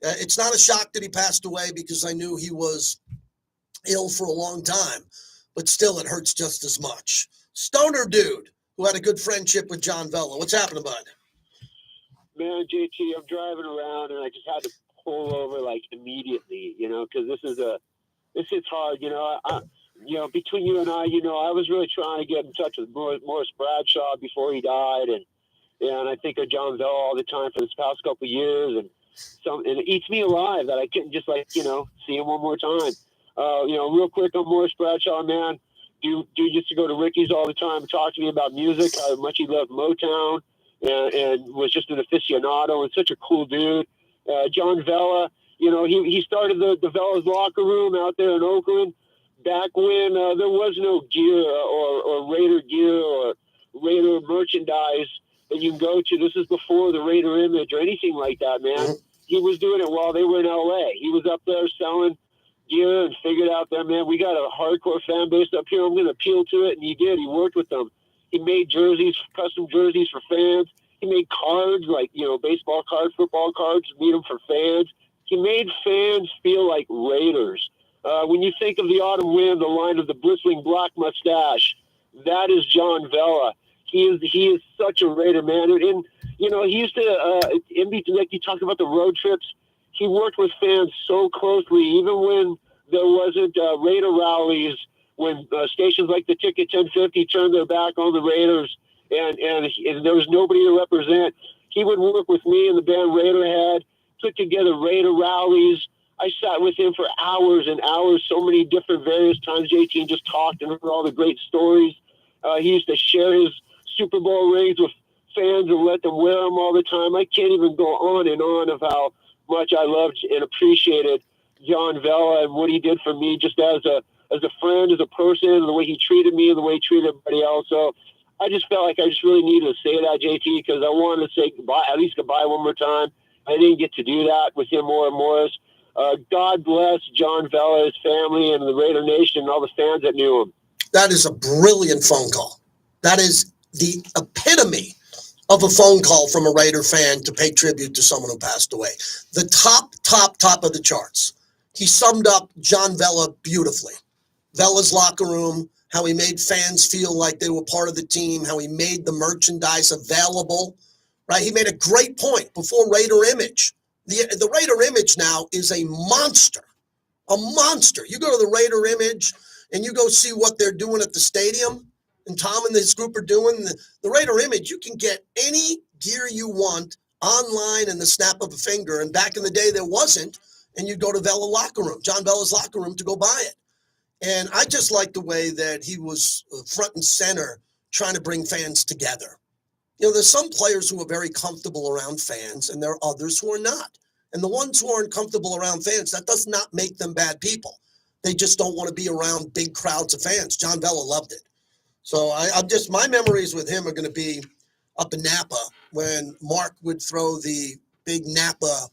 It's not a shock that he passed away because I knew he was ill for a long time. But still, it hurts just as much. Stoner Dude, who had a good friendship with John Vella. What's happening, bud? Man, JT, I'm driving around, and I just had to pull over, immediately, because this is hard, between you and I was really trying to get in touch with Morris Bradshaw before he died, and I think of John Vella all the time for this past couple of years, and it eats me alive that I couldn't just see him one more time. Real quick on Morris Bradshaw, man, dude used to go to Ricky's all the time and talk to me about music, how much he loved Motown, and was just an aficionado and such a cool dude. John Vella, he started the Vella's locker room out there in Oakland back when there was no gear or Raider gear or Raider merchandise that you can go to. This is before the Raider image or anything like that, man. He was doing it while they were in LA. He was up there selling gear and figured out that, man, we got a hardcore fan base up here. I'm going to appeal to it. And he did. He worked with them. He made jerseys, custom jerseys for fans. He made cards baseball cards, football cards, made them for fans. He made fans feel like Raiders. When you think of the autumn wind, the line of the bristling black mustache, that is John Vella. He is such a Raider, man. And he used to, like you talked about the road trips, he worked with fans so closely, even when there wasn't Raider rallies, when stations like the Ticket 1050 turned their back on the Raiders and there was nobody to represent. He would work with me and the band Raiderhead, put together Raider rallies. I sat with him for hours and hours, so many different various times. JT and just talked and heard all the great stories. He used to share his Super Bowl rings with fans and let them wear them all the time. I can't even go on and on of how much I loved and appreciated John Vella and what he did for me just as a friend, as a person, and the way he treated me and the way he treated everybody else. So I just felt like I just really needed to say that, JT, because I wanted to say goodbye, at least goodbye one more time. I didn't get to do that with him or Morris. God bless John Vella, his family, and the Raider Nation, and all the fans that knew him. That is a brilliant phone call. That is the epitome of a phone call from a Raider fan to pay tribute to someone who passed away. The top of the charts. He summed up John Vella beautifully. Vella's locker room, how he made fans feel like they were part of the team, how he made the merchandise available, right? He made a great point before Raider Image. The Raider Image now is a monster. A monster. You go to the Raider Image and you go see what they're doing at the stadium, and Tom and his group are doing. The Raider Image, you can get any gear you want online in the snap of a finger. And back in the day, there wasn't. And you go to Vella locker room, John Vella's locker room, to go buy it. And I just like the way that he was front and center trying to bring fans together. You know, there's some players who are very comfortable around fans, and there are others who are not. And the ones who aren't comfortable around fans, that does not make them bad people. They just don't want to be around big crowds of fans. John Vella loved it. So my memories with him are going to be up in Napa when Mark would throw the big Napa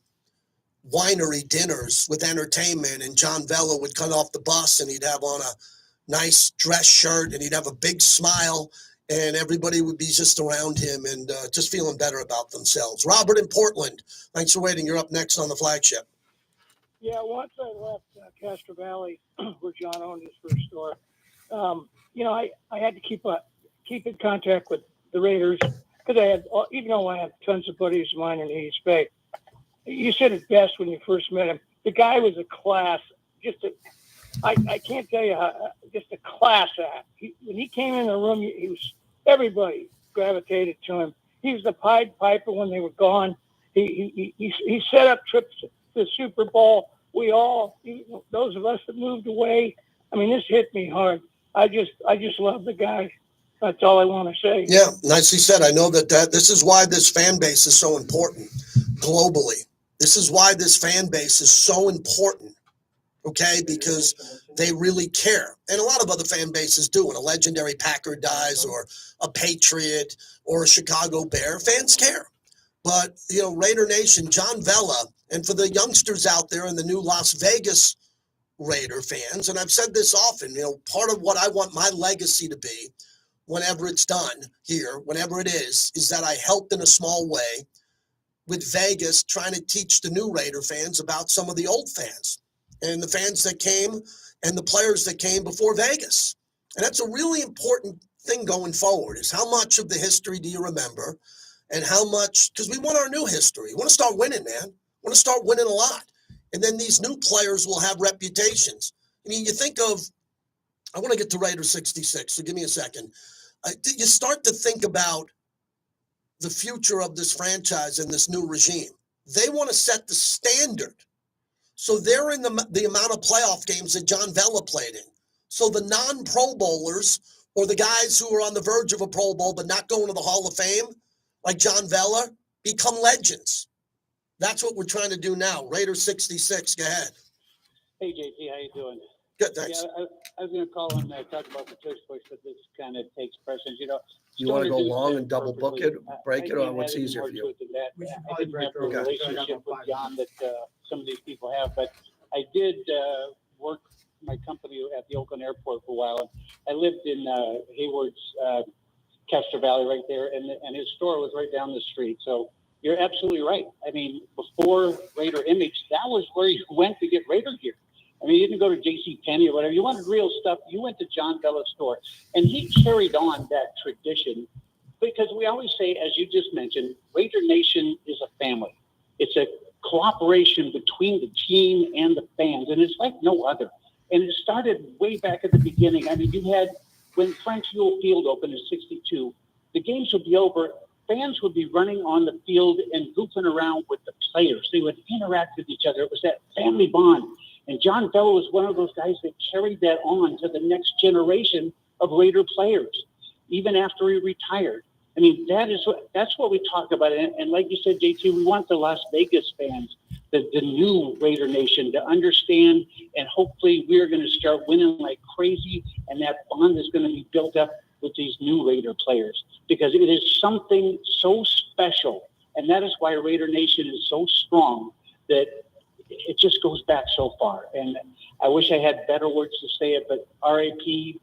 winery dinners with entertainment, and John Vella would come off the bus and he'd have on a nice dress shirt and he'd have a big smile, and everybody would be just around him and just feeling better about themselves. Robert in Portland, thanks for waiting. You're up next on the flagship. Yeah, once I left Castro Valley, where John owned his first store, I had to keep in contact with the Raiders because even though I have tons of buddies of mine in the East Bay. You said it best when you first met him. The guy was a class, I can't tell you just a class act. When he came in the room, everybody gravitated to him. He was the Pied Piper when they were gone. He set up trips to the Super Bowl. Those of us that moved away, I mean, this hit me hard. I just love the guy. That's all I want to say. Yeah, nicely said. I know that this is why this fan base is so important globally. This is why this fan base is so important, okay? Because they really care. And a lot of other fan bases do. When a legendary Packer dies or a Patriot or a Chicago Bear, fans care. But, Raider Nation, John Vella, and for the youngsters out there and the new Las Vegas Raider fans, and I've said this often, part of what I want my legacy to be whenever it's done here, whenever it is that I helped in a small way with Vegas trying to teach the new Raider fans about some of the old fans and the fans that came and the players that came before Vegas. And that's a really important thing going forward, is how much of the history do you remember and how much, because we want our new history. We want to start winning, man. We want to start winning a lot. And then these new players will have reputations. I mean, you think of, I want to get to Raider 66, so give me a second. You start to think about the future of this franchise and this new regime. They want to set the standard. So they're in the amount of playoff games that John Vella played in. So the non-Pro Bowlers or the guys who are on the verge of a Pro Bowl but not going to the Hall of Fame, like John Vella, become legends. That's what we're trying to do now. Raider 66, go ahead. Hey, JT, how you doing? Good, thanks. Yeah, I was going to call and talk about the tush push, but this kind of takes precedence. You want to go long and double book it, break it, or what's easier for you? We should probably break the relationship with John that some of these people have, but I did work my company at the Oakland Airport for a while. I lived in Hayward's Castro Valley right there, and his store was right down the street. So you're absolutely right. I mean, before Raider Image, that was where you went to get Raider gear. I mean, you didn't go to JCPenney or whatever. You wanted real stuff, you went to John Vella's store. And he carried on that tradition because we always say, as you just mentioned, Raider Nation is a family. It's a cooperation between the team and the fans, and it's like no other. And it started way back at the beginning. I mean, you had, when Frank Ewell Field opened in '62, the games would be over. Fans would be running on the field and goofing around with the players. They would interact with each other. It was that family bond. And John Vella was one of those guys that carried that on to the next generation of Raider players, even after he retired. I mean, that's what we talk about. And like you said, JT, we want the Las Vegas fans, the new Raider Nation, to understand, and hopefully we're going to start winning like crazy, and that bond is going to be built up with these new Raider players, because it is something so special. And that is why Raider Nation is so strong, that it just goes back so far. And I wish I had better words to say it, but RAP,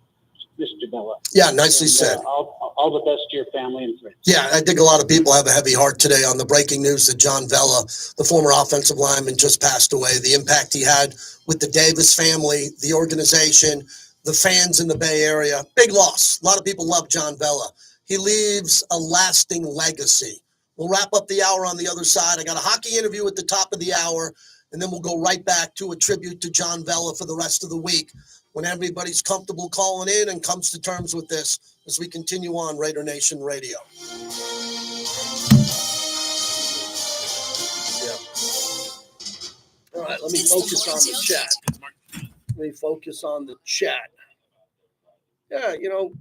Mr. Vella. Yeah, nicely said. All the best to your family and friends. Yeah, I think a lot of people have a heavy heart today on the breaking news that John Vella, the former offensive lineman, just passed away. The impact he had with the Davis family, the organization, the fans in the Bay Area. Big loss. A lot of people love John Vella. He leaves a lasting legacy. We'll wrap up the hour on the other side. I got a hockey interview at the top of the hour, and then we'll go right back to a tribute to John Vella for the rest of the week when everybody's comfortable calling in and comes to terms with this as we continue on Raider Nation Radio. Yeah. All right, let me focus on the chat. Yeah,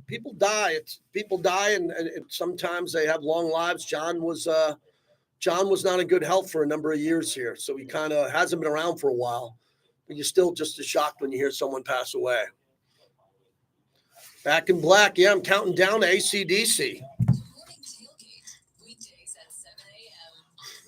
people die. People die, and sometimes they have long lives. John was not in good health for a number of years here, so he kind of hasn't been around for a while. But you're still just as shocked when you hear someone pass away. Back in Black, yeah, I'm counting down to AC/DC. Weekdays at 7 a.m.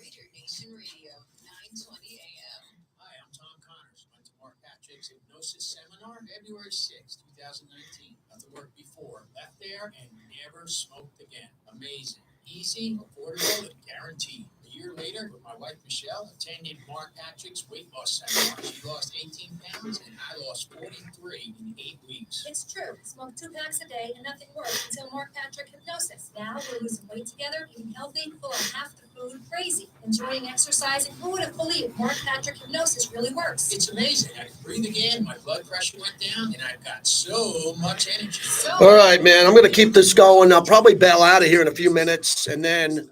Raider Nation Radio, 920 a.m. Hi, I'm Tom Connors. Went to Mark Patrick's hypnosis seminar February 6, 2019. Nothing worked before. Left there and never smoked again. Amazing. Easy, affordable, and guaranteed. A year later, with my wife Michelle, attended Mark Patrick's weight loss seminar. She lost 18 pounds and I lost 43 in 8 weeks. It's true. Smoke 2 packs a day and nothing works until Mark Patrick hypnosis. Now we're losing weight together, eating healthy, full of half the food, crazy, enjoying exercising. Who would have believed Mark Patrick hypnosis really works? It's amazing. I could breathe again, my blood pressure went down, and I've got so much energy. All right, man, I'm going to keep this going. I'll probably bail out of here in a few minutes, and then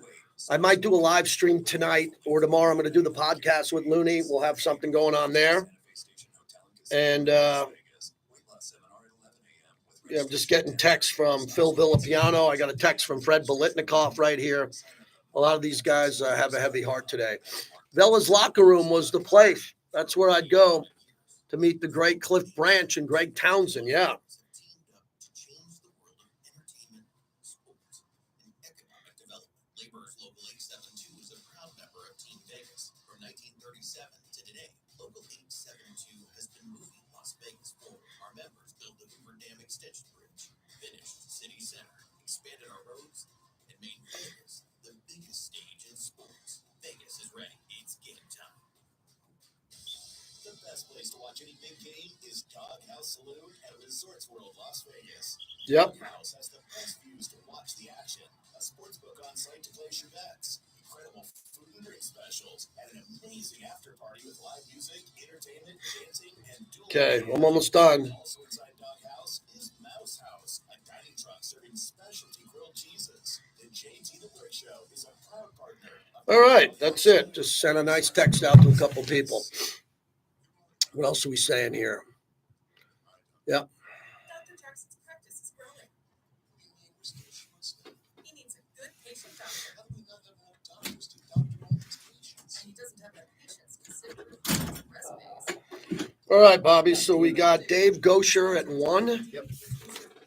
I might do a live stream tonight or tomorrow. I'm going to do the podcast with Looney. We'll have something going on there. And I'm just getting texts from Phil Villapiano. I got a text from Fred Bolitnikoff right here. A lot of these guys have a heavy heart today. Vella's locker room was the place. That's where I'd go to meet the great Cliff Branch and Greg Townsend. Yeah. Laborers Local 872 is a proud member of Team Vegas. From 1937 to today, Local 872 has been moving Las Vegas forward. Our members built the Hoover Dam Extension Bridge, finished City Center, expanded our roads, and made Vegas the biggest stage in sports. Vegas is ready. It's game time. The best place to watch any big game is Doghouse Saloon at Resorts World Las Vegas. Yep. Doghouse has the best views to watch the action. A sportsbook on site to place your bets, incredible food and drink specials, and an amazing after party with live music, entertainment, dancing, and dual. Okay, I'm almost done. Also inside Doghouse is Mouse House, a dining truck serving specialty grilled cheeses. The JT the Brick Show is a proud partner. All right, that's it. Just sent a nice text out to a couple people. What else are we saying here? Yep. Dr. Jackson's practice is growing. He needs a good patient doctor. And he doesn't have that patience considering resumes. All right, Bobby. So we got Dave Gosher at 1. Yep.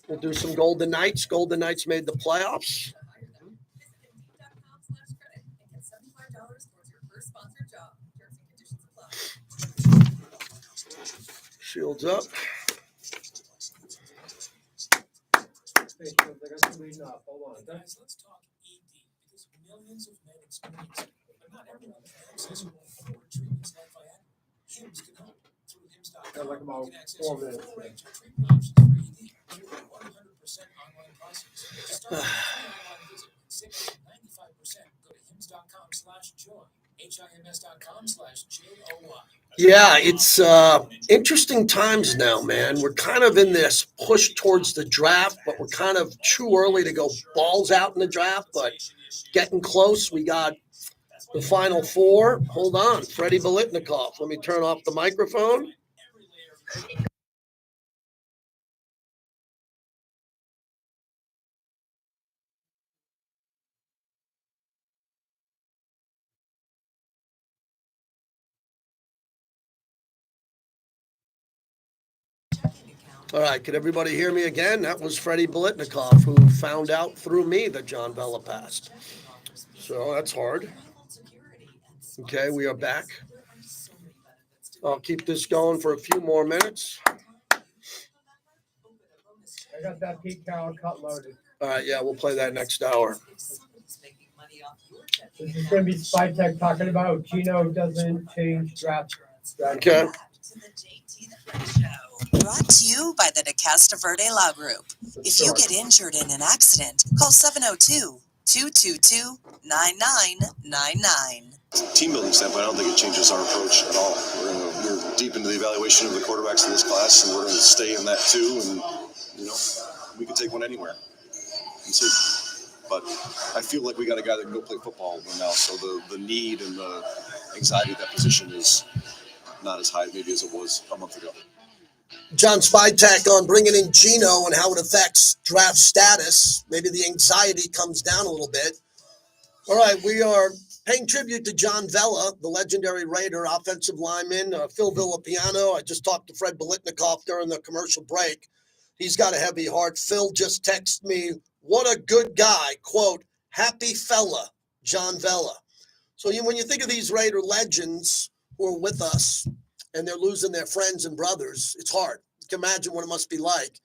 We'll do some Golden Knights. Golden Knights made the playoffs. Shields up. Hold on. Guys, let's talk ED, because millions of men experience it, but not everyone can access afford treatments like Viagra. HIMS can help. Through HIMS.com, Like about you can access 4 a minutes. full range of treatment options for ED. 100% online process. To start with a free online visit, save 95%. Go to HIMS.com/joy. HIMS.com/JOY. Yeah, it's interesting times now, man. We're kind of in this push towards the draft, but we're kind of too early to go balls out in the draft, but getting close. We got the Final Four. Hold on, Freddie Bolitnikoff. Let me turn off the microphone. All right, could everybody hear me again? That was Freddie Bolitnikoff, who found out through me that John Vella passed. So that's hard. Okay, we are back. I'll keep this going for a few more minutes. I got that Pete Carroll cut loaded. All right, yeah, we'll play that next hour. This is going to be Spy Tech talking about Gino doesn't change draft. Okay. Brought to you by the DeCasta Verde Law Group. If you get injured in an accident, call 702-222-9999. Team building standpoint, I don't think it changes our approach at all. We're deep into the evaluation of the quarterbacks in this class, and we're going to stay in that too. And we could take one anywhere. And see. But I feel like we got a guy that can go play football now, so the need and the anxiety at that position is not as high maybe as it was a month ago. John Spytek on bringing in Gino and how it affects draft status. Maybe the anxiety comes down a little bit. All right, we are paying tribute to John Vella, the legendary Raider offensive lineman, Phil Villapiano. I just talked to Fred Bolitnikoff during the commercial break. He's got a heavy heart. Phil just texted me, what a good guy, quote, happy fella, John Vella. So when you think of these Raider legends who are with us and they're losing their friends and brothers, it's hard. You can imagine what it must be like,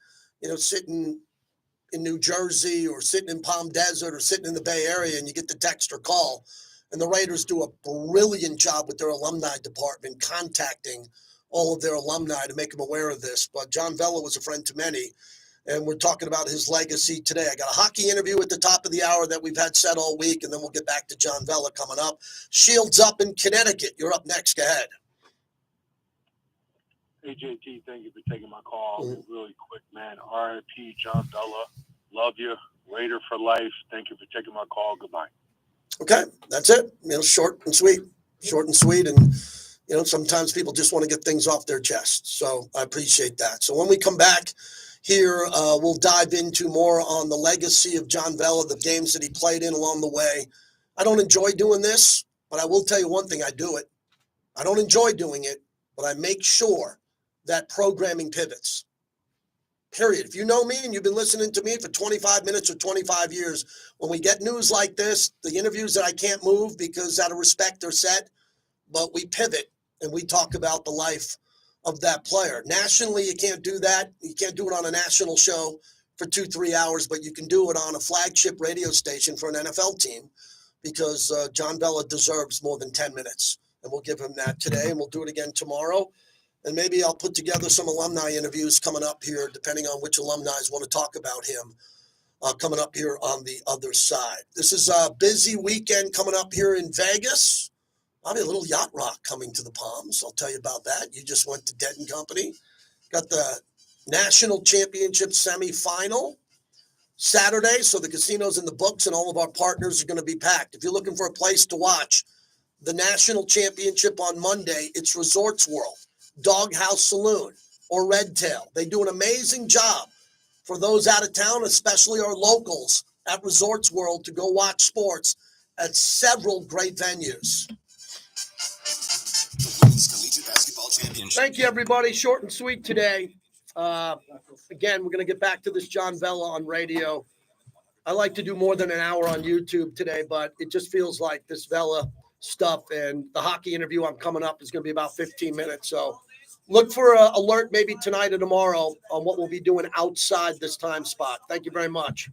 sitting in New Jersey or sitting in Palm Desert or sitting in the Bay Area and you get the text or call. And the Raiders do a brilliant job with their alumni department contacting all of their alumni to make them aware of this. But John Vella was a friend to many. And we're talking about his legacy today. I got a hockey interview at the top of the hour that we've had set all week, and then we'll get back to John Vella coming up. Shields up in Connecticut. You're up next. Go ahead. Hey, JT, thank you for taking my call. Really quick, man. RIP, John Vella. Love you. Raider for life. Thank you for taking my call. Goodbye. Okay, that's it. Short and sweet. Short and sweet. And, sometimes people just want to get things off their chest. So I appreciate that. So when we come back, here, we'll dive into more on the legacy of John Vella, the games that he played in along the way. I don't enjoy doing this, but I will tell you one thing, I do it. I don't enjoy doing it, but I make sure that programming pivots. Period. If you know me and you've been listening to me for 25 minutes or 25 years, when we get news like this, the interviews that I can't move because out of respect they're set, but we pivot and we talk about the life of that player. Nationally, you can't do that. You can't do it on a national show for 2-3 hours, but you can do it on a flagship radio station for an NFL team because John Vella deserves more than 10 minutes. And we'll give him that today, and we'll do it again tomorrow. And maybe I'll put together some alumni interviews coming up here, depending on which alumni want to talk about him, coming up here on the other side. This is a busy weekend coming up here in Vegas. Probably a little yacht rock coming to the Palms. I'll tell you about that. You just went to Denton Company. Got the National Championship semifinal Saturday, so the casino's in the books and all of our partners are going to be packed. If you're looking for a place to watch the National Championship on Monday, it's Resorts World, Doghouse Saloon, or Red Tail. They do an amazing job for those out of town, especially our locals at Resorts World, to go watch sports at several great venues. Thank you, everybody. Short and sweet today. Again, we're going to get back to this John Vella on radio. I like to do more than an hour on YouTube today, but it just feels like this Vella stuff and the hockey interview I'm coming up is going to be about 15 minutes. So look for an alert maybe tonight or tomorrow on what we'll be doing outside this time spot. Thank you very much.